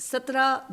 17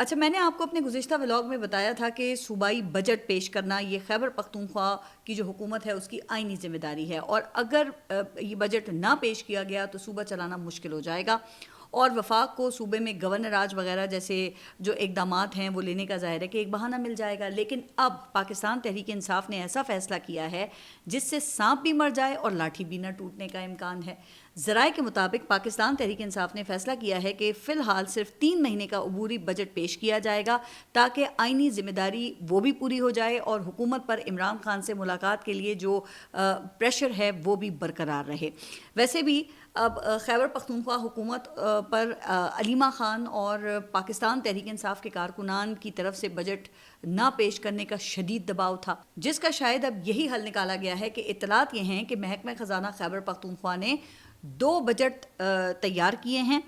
اچھا، میں نے آپ کو اپنے گزشتہ ولاگ میں بتایا تھا کہ صوبائی بجٹ پیش کرنا یہ خیبر پختونخوا کی جو حکومت ہے اس کی آئینی ذمہ داری ہے، اور اگر یہ بجٹ نہ پیش کیا گیا تو صوبہ چلانا مشکل ہو جائے گا، اور وفاق کو صوبے میں گورنر راج وغیرہ جیسے جو اقدامات ہیں وہ لینے کا ظاہر ہے کہ ایک بہانہ مل جائے گا۔ لیکن اب پاکستان تحریک انصاف نے ایسا فیصلہ کیا ہے جس سے سانپ بھی مر جائے اور لاٹھی بھی نہ ٹوٹنے کا امکان ہے۔ ذرائع کے مطابق پاکستان تحریک انصاف نے فیصلہ کیا ہے کہ فی الحال صرف 3 مہینے کا عبوری بجٹ پیش کیا جائے گا تاکہ آئینی ذمہ داری وہ بھی پوری ہو جائے اور حکومت پر عمران خان سے ملاقات کے لیے جو پریشر ہے وہ بھی برقرار رہے۔ ویسے بھی اب خیبر پختونخوا حکومت پر علیمہ خان اور پاکستان تحریک انصاف کے کارکنان کی طرف سے بجٹ نہ پیش کرنے کا شدید دباؤ تھا، جس کا شاید اب یہی حل نکالا گیا ہے کہ اطلاعات یہ ہیں کہ محکمہ خزانہ خیبر پختونخوا نے 2 بجٹ تیار کیے ہیں،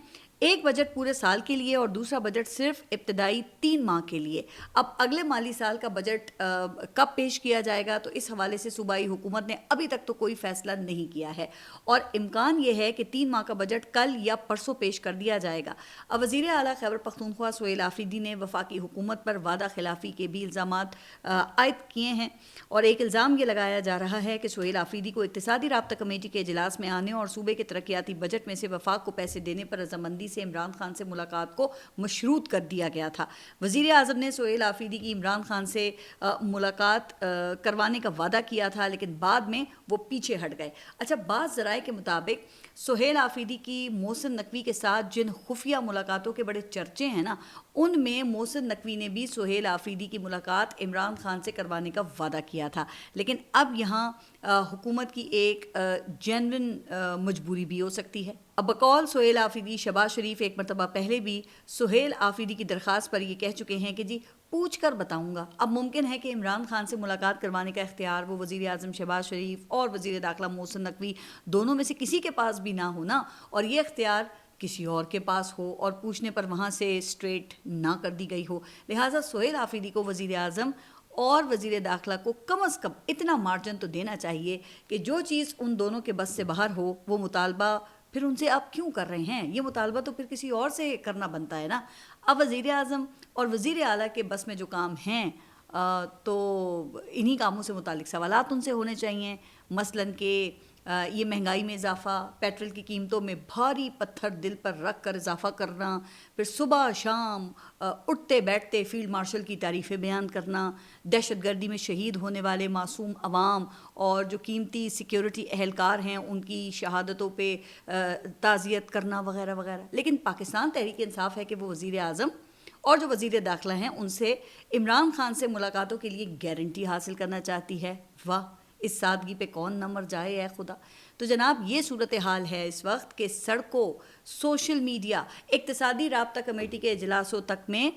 ایک بجٹ پورے سال کے لیے اور دوسرا بجٹ صرف ابتدائی 3 ماہ کے لیے۔ اب اگلے مالی سال کا بجٹ کب پیش کیا جائے گا تو اس حوالے سے صوبائی حکومت نے ابھی تک تو کوئی فیصلہ نہیں کیا ہے، اور امکان یہ ہے کہ 3 ماہ کا بجٹ کل یا پرسوں پیش کر دیا جائے گا۔ اب وزیر اعلیٰ خیبر پختونخوا سہیل آفریدی نے وفاقی حکومت پر وعدہ خلافی کے بھی الزامات عائد کیے ہیں، اور ایک الزام یہ لگایا جا رہا ہے کہ سہیل آفریدی کو اقتصادی رابطہ کمیٹی کے اجلاس میں آنے اور صوبے کے ترقیاتی بجٹ میں سے وفاق کو پیسے دینے پر رضامندی سے عمران خان سے ملاقات کو مشروط کر دیا گیا تھا۔ وزیر اعظم نے سہیل آفریدی کی عمران خان سے ملاقات کروانے کا وعدہ کیا تھا، لیکن بعد میں وہ پیچھے ہٹ گئے۔ اچھا، بعض ذرائع کے مطابق سہیل آفریدی کی محسن نقوی کے ساتھ جن خفیہ ملاقاتوں کے بڑے چرچے ہیں نا، ان میں محسن نقوی نے بھی سہیل آفریدی کی ملاقات عمران خان سے کروانے کا وعدہ کیا تھا، لیکن اب یہاں حکومت کی ایک جینوئن مجبوری بھی ہو سکتی ہے۔ اب بقول سہیل آفریدی شہباز شریف ایک مرتبہ پہلے بھی سہیل آفریدی کی درخواست پر یہ کہہ چکے ہیں کہ جی پوچھ کر بتاؤں گا۔ اب ممکن ہے کہ عمران خان سے ملاقات کروانے کا اختیار وہ وزیر اعظم شہباز شریف اور وزیر داخلہ محسن نقوی دونوں میں سے کسی کے پاس بھی نہ ہونا، اور یہ اختیار کسی اور کے پاس ہو اور پوچھنے پر وہاں سے اسٹریٹ نہ کر دی گئی ہو۔ لہٰذا سہیل آفریدی کو وزیر اعظم اور وزیر داخلہ کو کم از کم اتنا مارجن تو دینا چاہیے کہ جو چیز ان دونوں کے بس سے باہر ہو وہ مطالبہ پھر ان سے آپ کیوں کر رہے ہیں، یہ مطالبہ تو پھر کسی اور سے کرنا بنتا ہے نا۔ اب وزیر اعظم اور وزیر اعلیٰ کے بس میں جو کام ہیں تو انہی کاموں سے متعلق سوالات ان سے ہونے چاہیے، مثلاً کہ یہ مہنگائی میں اضافہ، پیٹرول کی قیمتوں میں بھاری پتھر دل پر رکھ کر اضافہ کرنا، پھر صبح شام اٹھتے بیٹھتے فیلڈ مارشل کی تعریفیں بیان کرنا، دہشت گردی میں شہید ہونے والے معصوم عوام اور جو قیمتی سیکیورٹی اہلکار ہیں ان کی شہادتوں پہ تعزیت کرنا وغیرہ وغیرہ۔ لیکن پاکستان تحریک انصاف ہے کہ وہ وزیر اعظم اور جو وزیر داخلہ ہیں ان سے عمران خان سے ملاقاتوں کے لیے گارنٹی حاصل کرنا چاہتی ہے۔ واہ، اس سادگی پہ کون نہ مر جائے اے خدا۔ تو جناب یہ صورتحال ہے اس وقت کہ سڑکوں، سوشل میڈیا، اقتصادی رابطہ کمیٹی کے اجلاسوں تک میں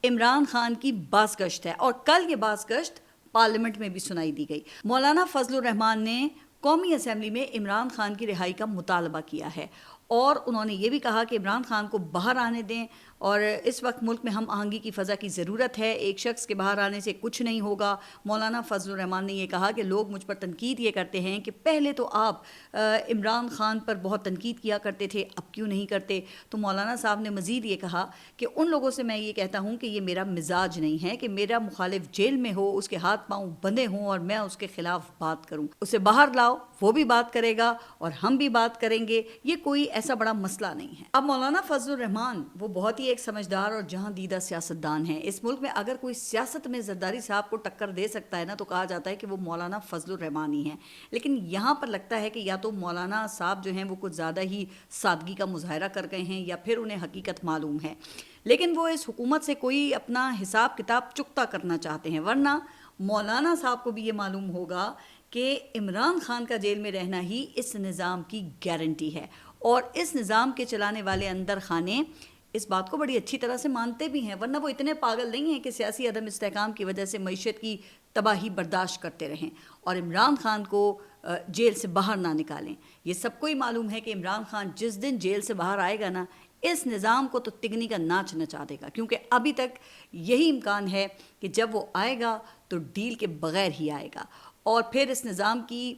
عمران خان کی باز گشت ہے، اور کل یہ باز گشت پارلیمنٹ میں بھی سنائی دی گئی۔ مولانا فضل الرحمان نے قومی اسمبلی میں عمران خان کی رہائی کا مطالبہ کیا ہے، اور انہوں نے یہ بھی کہا کہ عمران خان کو باہر آنے دیں، اور اس وقت ملک میں ہم آہنگی کی فضا کی ضرورت ہے، ایک شخص کے باہر آنے سے کچھ نہیں ہوگا۔ مولانا فضل الرحمان نے یہ کہا کہ لوگ مجھ پر تنقید یہ کرتے ہیں کہ پہلے تو آپ عمران خان پر بہت تنقید کیا کرتے تھے، اب کیوں نہیں کرتے؟ تو مولانا صاحب نے مزید یہ کہا کہ ان لوگوں سے میں یہ کہتا ہوں کہ یہ میرا مزاج نہیں ہے کہ میرا مخالف جیل میں ہو، اس کے ہاتھ پاؤں بندھے ہوں اور میں اس کے خلاف بات کروں۔ اسے باہر لاؤ، وہ بھی بات کرے گا اور ہم بھی بات کریں گے، یہ کوئی ایسا بڑا مسئلہ نہیں ہے۔ اب مولانا فضل الرحمان وہ بہت ہی ایک سمجھدار اور جہاں دیدہ سیاستدان ہیں۔ اس ملک میں اگر کوئی سیاست میں زرداری صاحب کو ٹکر دے سکتا ہے نا تو کہا جاتا ہے کہ وہ مولانا فضل الرحمان ہی ہیں، لیکن یہاں پر لگتا ہے کہ یا تو مولانا صاحب جو ہیں وہ کچھ زیادہ ہی سادگی کا مظاہرہ کر گئے ہیں یا پھر انہیں حقیقت معلوم ہے، لیکن وہ اس حکومت سے کوئی اپنا حساب کتاب چکتا کرنا چاہتے ہیں، ورنہ مولانا صاحب کو بھی یہ معلوم ہوگا کہ عمران خان کا جیل میں رہنا ہی اس نظام کی گارنٹی ہے، اور اس نظام کے چلانے والے اندر خانے اس بات کو بڑی اچھی طرح سے مانتے بھی ہیں، ورنہ وہ اتنے پاگل نہیں ہیں کہ سیاسی عدم استحکام کی وجہ سے معیشت کی تباہی برداشت کرتے رہیں اور عمران خان کو جیل سے باہر نہ نکالیں۔ یہ سب کو ہی معلوم ہے کہ عمران خان جس دن جیل سے باہر آئے گا نا، اس نظام کو تو تگنی کا ناچ نچا دے گا، کیونکہ ابھی تک یہی امکان ہے کہ جب وہ آئے گا تو ڈیل کے بغیر ہی آئے گا، اور پھر اس نظام کی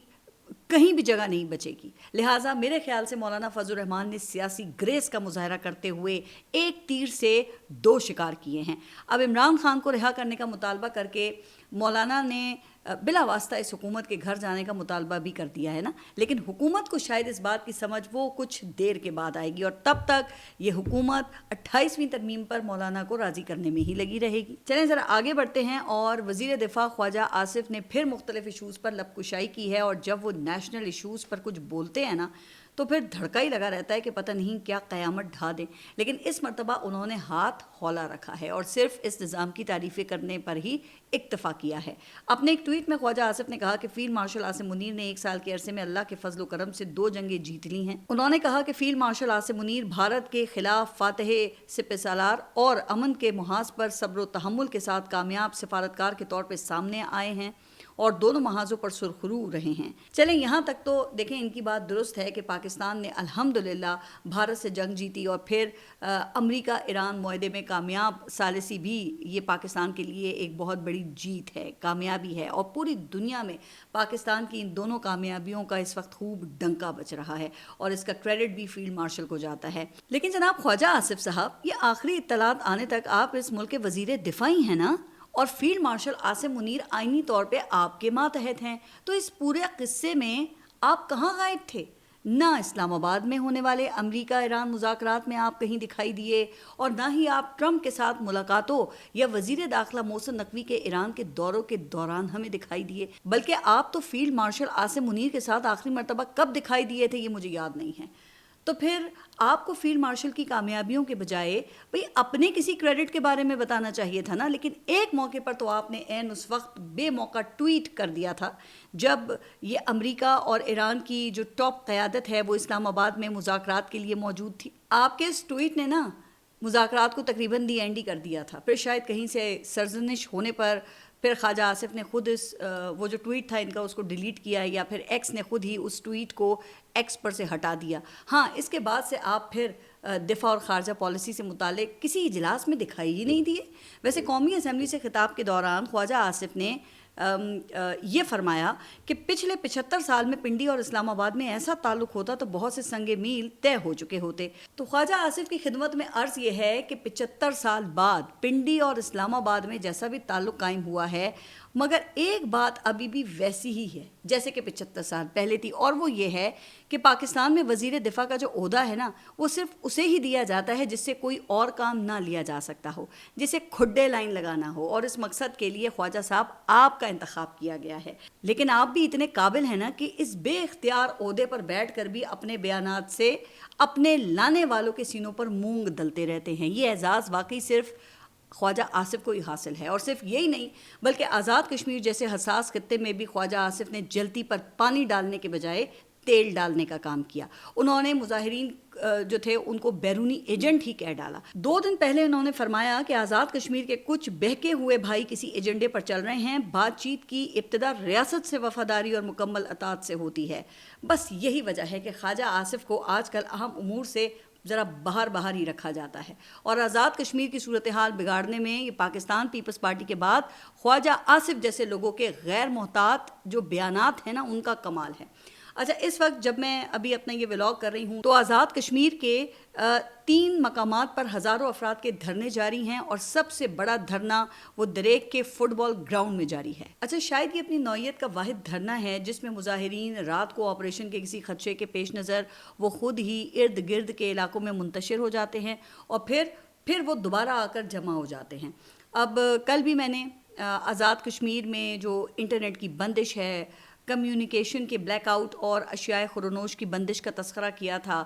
کہیں بھی جگہ نہیں بچے گی. لہٰذا میرے خیال سے مولانا فضل الرحمان نے سیاسی گریس کا مظاہرہ کرتے ہوئے ایک تیر سے دو شکار کیے ہیں. اب عمران خان کو رہا کرنے کا مطالبہ کر کے مولانا نے بلا واسطہ اس حکومت کے گھر جانے کا مطالبہ بھی کر دیا ہے نا, لیکن حکومت کو شاید اس بات کی سمجھ وہ کچھ دیر کے بعد آئے گی, اور تب تک یہ حکومت 28ویں ترمیم پر مولانا کو راضی کرنے میں ہی لگی رہے گی. چلیں ذرا آگے بڑھتے ہیں, اور وزیر دفاع خواجہ آصف نے پھر مختلف ایشوز پر لب کشائی کی ہے, اور جب وہ نیشنل ایشوز پر کچھ بولتے ہیں نا تو پھر دھڑکا ہی لگا رہتا ہے کہ پتہ نہیں کیا قیامت ڈھا دیں. لیکن اس مرتبہ انہوں نے ہاتھ ہولا رکھا ہے اور صرف اس نظام کی تعریفیں کرنے پر ہی اکتفا کیا ہے. اپنے ایک ٹویٹ میں خواجہ آصف نے کہا کہ فیلڈ مارشل عاصم منیر نے 1 سال کے عرصے میں اللہ کے فضل و کرم سے 2 جنگیں جیت لی ہیں. انہوں نے کہا کہ فیلڈ مارشل عاصم منیر بھارت کے خلاف فاتح سپہ سالار اور امن کے محاذ پر صبر و تحمل کے ساتھ کامیاب سفارتکار کے طور پہ سامنے آئے ہیں اور دونوں محاذوں پر سرخرو رہے ہیں. چلیں یہاں تک تو دیکھیں ان کی بات درست ہے کہ پاکستان نے الحمدللہ بھارت سے جنگ جیتی, اور پھر امریکہ ایران معاہدے میں کامیاب ثالثی بھی یہ پاکستان کے لیے ایک بہت بڑی جیت ہے, کامیابی ہے, اور پوری دنیا میں پاکستان کی ان دونوں کامیابیوں کا اس وقت خوب ڈنکا بج رہا ہے, اور اس کا کریڈٹ بھی فیلڈ مارشل کو جاتا ہے. لیکن جناب خواجہ آصف صاحب, یہ آخری اطلاعات آنے تک آپ اس ملک کے وزیر دفاع ہی ہیں نا, اور فیلڈ مارشل عاصم منیر آئینی طور پہ آپ کے ماتحت ہیں, تو اس پورے قصے میں آپ کہاں غائب تھے؟ نہ اسلام آباد میں ہونے والے امریکہ ایران مذاکرات میں آپ کہیں دکھائی دیے, اور نہ ہی آپ ٹرمپ کے ساتھ ملاقاتوں یا وزیر داخلہ محسن نقوی کے ایران کے دوروں کے دوران ہمیں دکھائی دیے, بلکہ آپ تو فیلڈ مارشل عاصم منیر کے ساتھ آخری مرتبہ کب دکھائی دیے تھے یہ مجھے یاد نہیں ہے. تو پھر آپ کو فیلڈ مارشل کی کامیابیوں کے بجائے بھئی اپنے کسی کریڈٹ کے بارے میں بتانا چاہیے تھا نا. لیکن ایک موقع پر تو آپ نے عین اس وقت بے موقع ٹویٹ کر دیا تھا جب یہ امریکہ اور ایران کی جو ٹاپ قیادت ہے وہ اسلام آباد میں مذاکرات کے لیے موجود تھی. آپ کے اس ٹویٹ نے نا مذاکرات کو تقریباً دی اینڈ ہی کر دیا تھا. پھر شاید کہیں سے سرزنش ہونے پر پھر خواجہ آصف نے خود وہ جو ٹویٹ تھا ان کا اس کو ڈیلیٹ کیا, یا پھر ایکس نے خود ہی اس ٹویٹ کو ایکس پر سے ہٹا دیا. ہاں, اس کے بعد سے آپ پھر دفاع اور خارجہ پالیسی سے متعلق کسی اجلاس میں دکھائی ہی نہیں دیے. ویسے قومی اسمبلی سے خطاب کے دوران خواجہ آصف نے یہ فرمایا کہ پچھلے 75 سال میں پنڈی اور اسلام آباد میں ایسا تعلق ہوتا تو بہت سے سنگ میل طے ہو چکے ہوتے. تو خواجہ آصف کی خدمت میں عرض یہ ہے کہ 75 سال بعد پنڈی اور اسلام آباد میں جیسا بھی تعلق قائم ہوا ہے, مگر ایک بات ابھی بھی ویسی ہی ہے جیسے کہ 75 سال پہلے تھی, اور وہ یہ ہے کہ پاکستان میں وزیر دفاع کا جو عہدہ ہے نا وہ صرف اسے ہی دیا جاتا ہے جس سے کوئی اور کام نہ لیا جا سکتا ہو, جسے کھڈے لائن لگانا ہو, اور اس مقصد کے لیے خواجہ صاحب آپ کا انتخاب کیا گیا ہے. لیکن آپ بھی اتنے قابل ہیں نا کہ اس بے اختیار عہدے پر بیٹھ کر بھی اپنے بیانات سے اپنے لانے والوں کے سینوں پر مونگ دلتے رہتے ہیں. یہ اعزاز واقعی صرف خواجہ آصف کو ہی حاصل ہے, اور صرف یہی نہیں بلکہ آزاد کشمیر جیسے حساس خطے میں بھی خواجہ آصف نے جلتی پر پانی ڈالنے کے بجائے تیل ڈالنے کا کام کیا. انہوں نے مظاہرین جو تھے ان کو بیرونی ایجنٹ ہی کہہ ڈالا. 2 دن پہلے انہوں نے فرمایا کہ آزاد کشمیر کے کچھ بہکے ہوئے بھائی کسی ایجنڈے پر چل رہے ہیں, بات چیت کی ابتدا ریاست سے وفاداری اور مکمل اطاعت سے ہوتی ہے. بس یہی وجہ ہے کہ خواجہ آصف کو آج کل اہم امور سے ذرا باہر ہی رکھا جاتا ہے, اور آزاد کشمیر کی صورتحال بگاڑنے میں یہ پاکستان پیپلز پارٹی کے بعد خواجہ آصف جیسے لوگوں کے غیر محتاط جو بیانات ہیں نا ان کا کمال ہے. اچھا, اس وقت جب میں ابھی اپنا یہ ولاگ کر رہی ہوں تو آزاد کشمیر کے 3 مقامات پر ہزاروں افراد کے دھرنے جاری ہیں, اور سب سے بڑا دھرنا وہ دریک کے فٹ بال گراؤنڈ میں جاری ہے. اچھا, شاید یہ اپنی نوعیت کا واحد دھرنا ہے جس میں مظاہرین رات کو آپریشن کے کسی خدشے کے پیش نظر وہ خود ہی ارد گرد کے علاقوں میں منتشر ہو جاتے ہیں, اور پھر وہ دوبارہ آ کر جمع ہو جاتے ہیں. اب کل بھی میں نے آزاد کشمیر میں جو انٹرنیٹ کی بندش ہے, کمیونیکیشن کے بلیک آؤٹ اور اشیاء خورونوش کی بندش کا تذکرہ کیا تھا,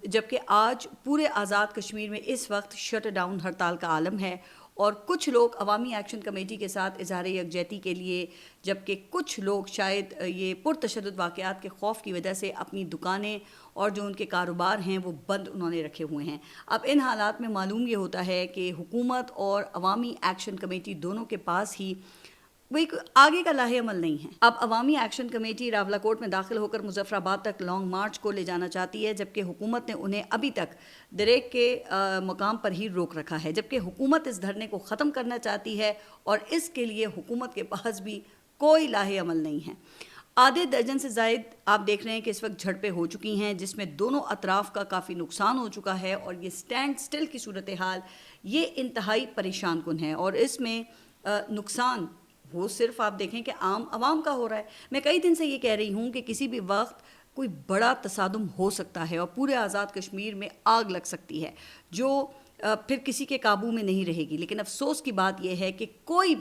جبکہ آج پورے آزاد کشمیر میں اس وقت شٹ ڈاؤن ہڑتال کا عالم ہے, اور کچھ لوگ عوامی ایکشن کمیٹی کے ساتھ اظہار یکجہتی کے لیے, جبکہ کچھ لوگ شاید یہ پرتشدد واقعات کے خوف کی وجہ سے اپنی دکانیں اور جو ان کے کاروبار ہیں وہ بند انہوں نے رکھے ہوئے ہیں. اب ان حالات میں معلوم یہ ہوتا ہے کہ حکومت اور عوامی ایکشن کمیٹی دونوں کے پاس ہی وہی آگے کا لاہے عمل نہیں ہے. اب عوامی ایکشن کمیٹی راولاکوٹ میں داخل ہو کر مظفر آباد تک لانگ مارچ کو لے جانا چاہتی ہے, جبکہ حکومت نے انہیں ابھی تک دریک کے مقام پر ہی روک رکھا ہے, جبکہ حکومت اس دھرنے کو ختم کرنا چاہتی ہے اور اس کے لیے حکومت کے پاس بھی کوئی لاہے عمل نہیں ہے. آدھے درجن سے زائد آپ دیکھ رہے ہیں کہ اس وقت جھڑپیں ہو چکی ہیں جس میں دونوں اطراف کا کافی نقصان ہو چکا ہے، اور یہ سٹینڈ سٹل کی صورتحال یہ انتہائی پریشان کن ہے، اور اس میں نقصان وہ صرف آپ دیکھیں کہ عام عوام کا ہو رہا ہے۔ میں کئی دن سے یہ کہہ رہی ہوں کہ کسی بھی وقت کوئی بڑا تصادم ہو سکتا ہے اور پورے آزاد کشمیر میں آگ لگ سکتی ہے جو پھر کسی کے قابو میں نہیں رہے گی، لیکن افسوس کی بات یہ ہے کہ کوئی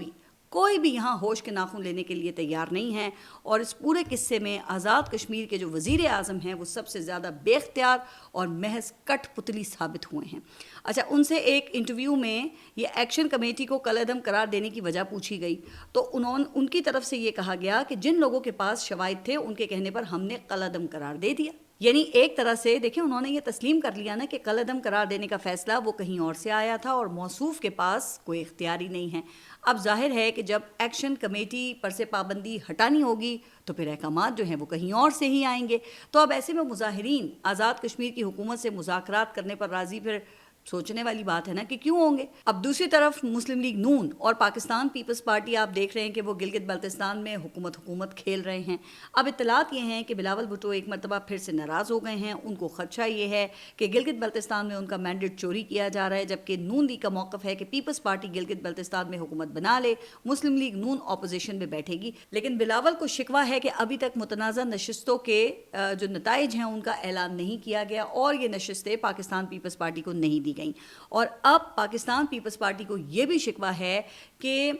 بھی یہاں ہوش کے ناخن لینے کے لیے تیار نہیں ہے، اور اس پورے قصے میں آزاد کشمیر کے جو وزیر اعظم ہیں وہ سب سے زیادہ بے اختیار اور محض کٹ پتلی ثابت ہوئے ہیں۔ اچھا، ان سے ایک انٹرویو میں یہ ایکشن کمیٹی کو کالعدم قرار دینے کی وجہ پوچھی گئی تو ان کی طرف سے یہ کہا گیا کہ جن لوگوں کے پاس شواہد تھے ان کے کہنے پر ہم نے کالعدم قرار دے دیا۔ یعنی ایک طرح سے دیکھیں انہوں نے یہ تسلیم کر لیا نا کہ کالعدم قرار دینے کا فیصلہ وہ کہیں اور سے آیا تھا اور موصوف کے پاس کوئی اختیار ہی نہیں ہے۔ اب ظاہر ہے کہ جب ایکشن کمیٹی پر سے پابندی ہٹانی ہوگی تو پھر احکامات جو ہیں وہ کہیں اور سے ہی آئیں گے، تو اب ایسے میں مظاہرین آزاد کشمیر کی حکومت سے مذاکرات کرنے پر راضی پھر سوچنے والی بات ہے نا کہ کیوں ہوں گے۔ اب دوسری طرف مسلم لیگ نون اور پاکستان پیپلز پارٹی آپ دیکھ رہے ہیں کہ وہ گلگت بلتستان میں حکومت کھیل رہے ہیں۔ اب اطلاعات یہ ہیں کہ بلاول بھٹو ایک مرتبہ پھر سے ناراض ہو گئے ہیں، ان کو خدشہ یہ ہے کہ گلگت بلتستان میں ان کا مینڈیٹ چوری کیا جا رہا ہے، جبکہ نون لیگ کا موقف ہے کہ پیپلز پارٹی گلگت بلتستان میں حکومت بنا لے، مسلم لیگ نون اپوزیشن میں بیٹھے گی۔ لیکن بلاول کو شکوہ ہے کہ ابھی تک متنازع نشستوں کے جو نتائج ہیں ان کا اعلان نہیں کیا گیا، اور یہ نشستیں پاکستان پیپلز پارٹی کو نہیں دی گئیں، اور اب پاکستان پیپلز پارٹی کو یہ بھی شکوہ ہے کہ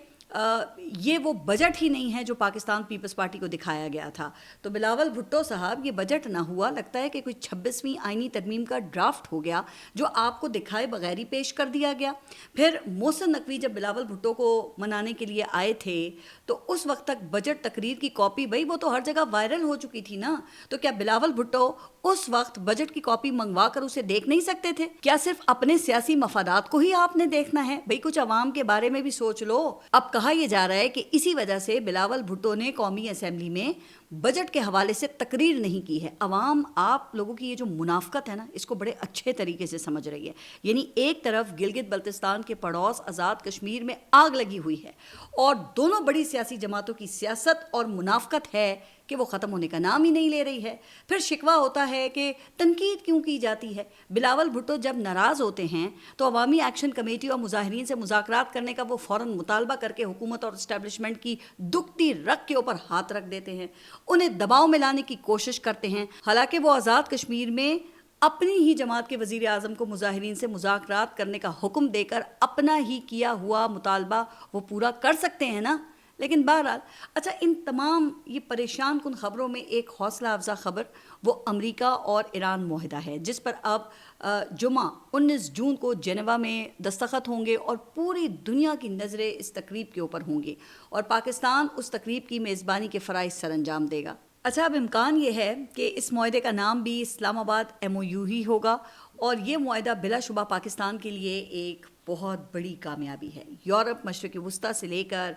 یہ وہ بجٹ ہی نہیں ہے جو پاکستان پیپلز پارٹی کو دکھایا گیا تھا۔ تو بلاول بھٹو صاحب، یہ بجٹ نہ ہوا، لگتا ہے کہ کوئی 26ویں آئینی ترمیم کا ڈرافٹ ہو گیا جو آپ کو دکھائے بغیر ہی پیش کر دیا گیا۔ پھر محسن نقوی جب بلاول بھٹو کو منانے کے لیے آئے تھے تو اس وقت تک بجٹ تقریر کی کاپی، بھائی وہ تو ہر جگہ وائرل ہو چکی تھی نا، تو کیا بلاول بھٹو اس وقت بجٹ کی کاپی منگوا کر اسے دیکھ نہیں سکتے تھے؟ کیا صرف اپنے سیاسی مفادات کو ہی آپ نے دیکھنا ہے؟ بھئی کچھ عوام کے بارے میں بھی سوچ لو۔ اب کہا یہ جا رہا ہے کہ اسی وجہ سے بلاول بھٹو نے قومی اسمبلی میں بجٹ کے حوالے سے تقریر نہیں کی ہے۔ عوام آپ لوگوں کی یہ جو منافقت ہے نا، اس کو بڑے اچھے طریقے سے سمجھ رہی ہے۔ یعنی ایک طرف گلگت بلتستان کے پڑوس آزاد کشمیر میں آگ لگی ہوئی ہے، اور دونوں بڑی سیاسی جماعتوں کی سیاست اور منافقت ہے کہ وہ ختم ہونے کا نام ہی نہیں لے رہی ہے۔ پھر شکوہ ہوتا ہے کہ تنقید کیوں کی جاتی ہے۔ بلاول بھٹو جب ناراض ہوتے ہیں تو عوامی ایکشن کمیٹی اور مظاہرین سے مذاکرات کرنے کا وہ فوراً مطالبہ کر کے حکومت اور اسٹیبلشمنٹ کی دکھتی رگ کے اوپر ہاتھ رکھ دیتے ہیں، انہیں دباؤ میں لانے کی کوشش کرتے ہیں، حالانکہ وہ آزاد کشمیر میں اپنی ہی جماعت کے وزیر اعظم کو مظاہرین سے مذاکرات کرنے کا حکم دے کر اپنا ہی کیا ہوا مطالبہ وہ پورا کر سکتے ہیں نا۔ لیکن بہرحال اچھا، ان تمام یہ پریشان کن خبروں میں ایک حوصلہ افزا خبر وہ امریکہ اور ایران معاہدہ ہے، جس پر اب جمعہ 19 جون کو جنیوا میں دستخط ہوں گے، اور پوری دنیا کی نظریں اس تقریب کے اوپر ہوں گی، اور پاکستان اس تقریب کی میزبانی کے فرائض سر انجام دے گا۔ اچھا، اب امکان یہ ہے کہ اس معاہدے کا نام بھی اسلام آباد MOU ہی ہوگا، اور یہ معاہدہ بلا شبہ پاکستان کے لیے ایک بہت بڑی کامیابی ہے۔ یورپ، مشرق وسطیٰ سے لے کر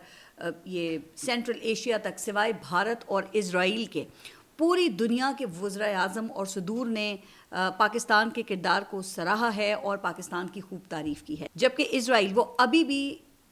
یہ سینٹرل ایشیا تک، سوائے بھارت اور اسرائیل کے، پوری دنیا کے وزرائے اعظم اور صدور نے پاکستان کے کردار کو سراہا ہے اور پاکستان کی خوب تعریف کی ہے، جبکہ اسرائیل وہ ابھی بھی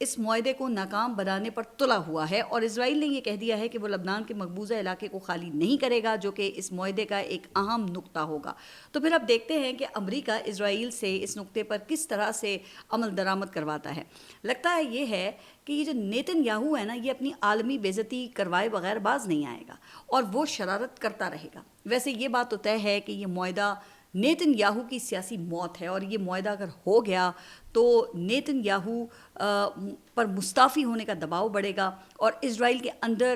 اس معاہدے کو ناکام بنانے پر تلا ہوا ہے، اور اسرائیل نے یہ کہہ دیا ہے کہ وہ لبنان کے مقبوضہ علاقے کو خالی نہیں کرے گا، جو کہ اس معاہدے کا ایک اہم نقطہ ہوگا۔ تو پھر اب دیکھتے ہیں کہ امریکہ اسرائیل سے اس نقطے پر کس طرح سے عمل درآمد کرواتا ہے۔ لگتا ہے یہ ہے کہ یہ جو نیتن یاہو ہے نا، یہ اپنی عالمی بے عزتی کروائے بغیر باز نہیں آئے گا، اور وہ شرارت کرتا رہے گا۔ ویسے یہ بات تو طے ہے کہ یہ معاہدہ نیتن یاہو کی سیاسی موت ہے، اور یہ معاہدہ اگر ہو گیا تو نیتن یاہو پر مستعفی ہونے کا دباؤ بڑھے گا، اور اسرائیل کے اندر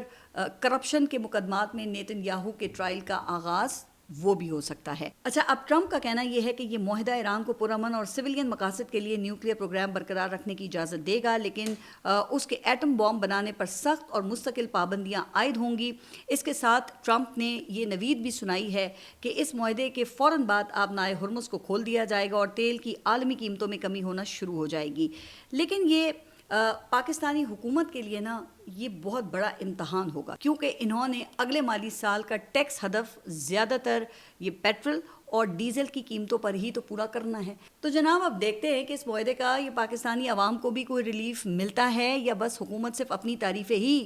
کرپشن کے مقدمات میں نیتن یاہو کے ٹرائل کا آغاز وہ بھی ہو سکتا ہے۔ اچھا، اب ٹرمپ کا کہنا یہ ہے کہ یہ معاہدہ ایران کو پرامن اور سویلین مقاصد کے لیے نیوکلیئر پروگرام برقرار رکھنے کی اجازت دے گا، لیکن اس کے ایٹم بام بنانے پر سخت اور مستقل پابندیاں عائد ہوں گی۔ اس کے ساتھ ٹرمپ نے یہ نوید بھی سنائی ہے کہ اس معاہدے کے فوراً بعد آبنائے ہرمز کو کھول دیا جائے گا اور تیل کی عالمی قیمتوں میں کمی ہونا شروع ہو جائے گی۔ لیکن یہ پاکستانی حکومت کے لیے نا یہ بہت بڑا امتحان ہوگا، کیونکہ انہوں نے اگلے مالی سال کا ٹیکس ہدف زیادہ تر یہ پیٹرول اور ڈیزل کی قیمتوں پر ہی تو پورا کرنا ہے۔ تو جناب اب دیکھتے ہیں کہ اس معاہدے کا یہ پاکستانی عوام کو بھی کوئی ریلیف ملتا ہے یا بس حکومت صرف اپنی تعریفیں ہی